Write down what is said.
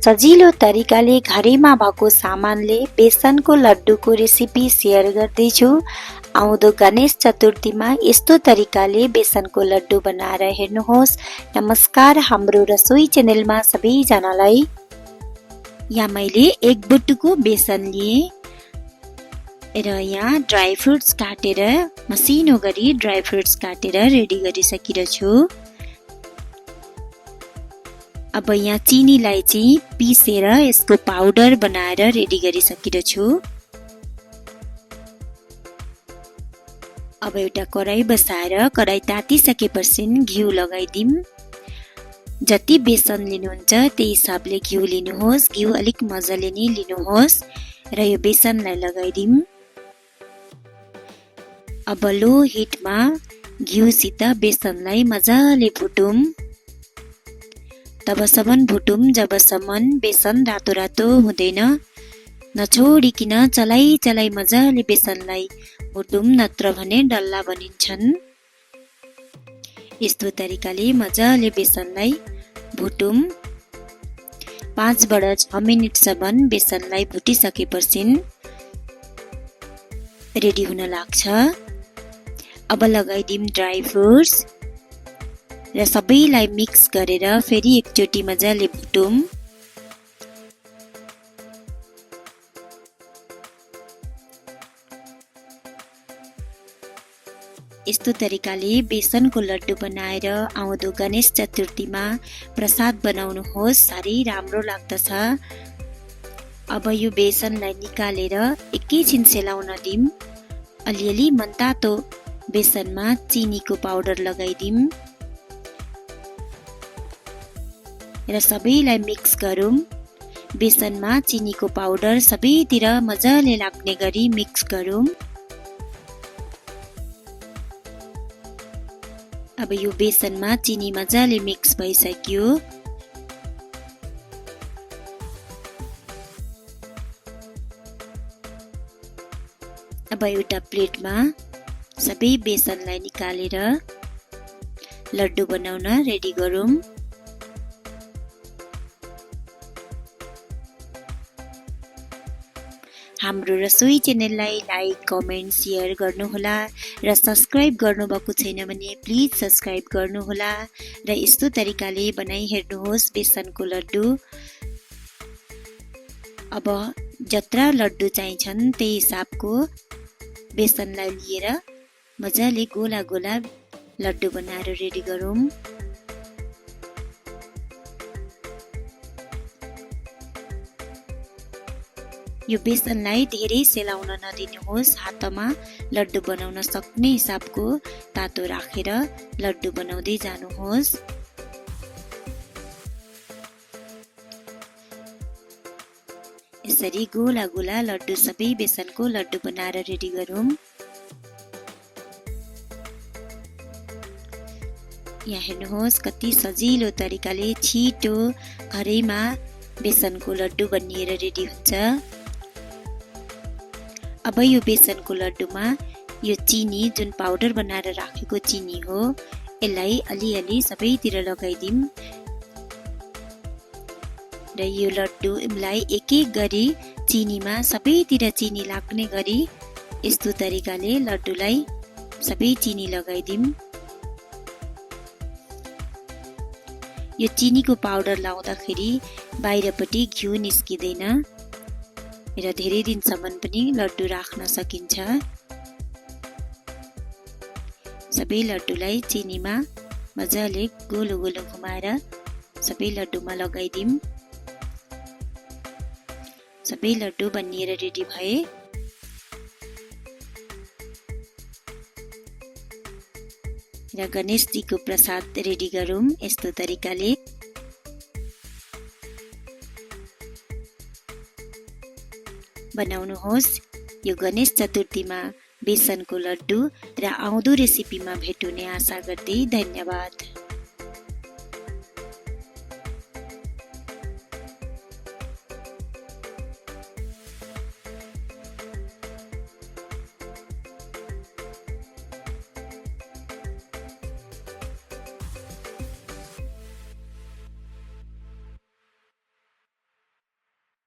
सजिलो तरिकाले घरैमा भएको सामानले बेसनको लड्डुको रेसिपी सेयर गर्दैछु। आउँदो गणेश चतुर्थीमा यस्तो तरिकाले बेसनको लड्डु बनाएर हेर्नुहोस्। नमस्कार, हाम्रो रसोई च्यानलमा सबैजनालाई। यहाँ मैले एक बुट्टुको बेसन लिए र यहाँ ड्राई फ्रुट्स काटेर मसिनो गरी ड्राई फ्रुट्स काटेर रेडी गरिसकेको छु। अब यहाँ चिनीलाई चाहिँ पिसेर यसको पाउडर बनाएर रेडी गरिसकेको छु। अब एउटा कराई बसाएर कराई तातिसकेपछि घिउ लगाइदिम। जति बेसन लिनुहुन्छ त्यही हिसाबले घिउ लिनुहोस्। घिउ अलिक मजाले नै लिनुहोस् र यो बेसनलाई लगाइदिम। अब लो हिटमा घिउसित बेसनलाई मजाले भुटौं। तबसम्म भुटौं जबसम्म बेसन रातो रातो हुँदैन। नछोडिकिन चलाई मजाले बेसनलाई भुटौं, नत्र भने डल्ला बनिन्छन्। यस्तो तरिकाले मजाले बेसनलाई भुटौं। 5 बाट 6 मिनेटसम्म बेसनलाई भुटिसकेपछि रेडी हुन लाग्छ। अब लगाइदिम ड्राई फ्रुट्स र सबैलाई मिक्स गरेर फेरि एकचोटि मजाले भुटौं। यस्तो तरिकाले बेसनको लड्डु बनाएर आउँदो गणेश चतुर्थीमा प्रसाद बनाउनुहोस्। साह्रै राम्रो लाग्दछ। अब यो बेसनलाई निकालेर एकैछिन सेलाउन दिम। अलिअलि मनतातो बेसनमा चिनीको पाउडर लगाइदिम र सबैलाई मिक्स गरौँ। बेसनमा चिनीको पाउडर सबैतिर मजाले लाग्ने गरी मिक्स गरौँ। अब यो बेसनमा चिनी मजाले मिक्स भइसक्यो। अब एउटा प्लेटमा सबै बेसनलाई निकालेर लड्डु बनाउन रेडी गरौँ। हाम्रो रसोई च्यानललाई लाइक, कमेन्ट, सेयर गर्नुहोला र सब्स्क्राइब गर्नुभएको छैन भने प्लिज सब्स्क्राइब गर्नुहोला र यस्तो तरिकाले बनाइ हेर्नुहोस् बेसनको लड्डु। अब जत्रा लड्डु चाहिन्छन् त्यही हिसाबको बेसनलाई लिएर मजाले गोला गोला लड्डु बनाएर रेडी गरौँ। यो बेसनलाई धेरै सेलाउन नदिनुहोस्। हातमा लड्डु बनाउन सक्ने हिसाबको तातो राखेर लड्डु बनाउँदै जानुहोस्। यसरी गोला गोला लड्डु सबै बेसनको लड्डु बनाएर रेडी गरौँ। यहाँ हेर्नुहोस् कति सजिलो तरिकाले छिटो घरैमा बेसनको लड्डु बनिएर रेडी हुन्छ। अब यो बेसनको लड्डुमा यो चिनी जुन पाउडर बनाएर राखेको चिनी हो यसलाई अलिअलि सबैतिर लगाइदिम र यो लड्डुलाई एक एक गरी चिनीमा सबैतिर चिनी लाग्ने गरी यस्तो तरिकाले लड्डुलाई सबै चिनी लगाइदिम। यो चिनीको पाउडर लाउँदाखेरि बाहिरपट्टि घिउ निस्किँदैन र धेरै दिनसम्म पनि लड्डु राख्न सकिन्छ। सबै लड्डुलाई चिनीमा मजाले गोलो गोलो घुमाएर सबै लड्डुमा लगाइदिम। सबै लड्डु बनिएर रेडी भए। र गणेशजीको प्रसाद रेडी गरौँ यस्तो तरिकाले। बनाउनुहोस् यो गणेश चतुर्थीमा बेसनको लड्डु र आउँदो रेसिपीमा भेट हुने आशा गर्दै धन्यवाद।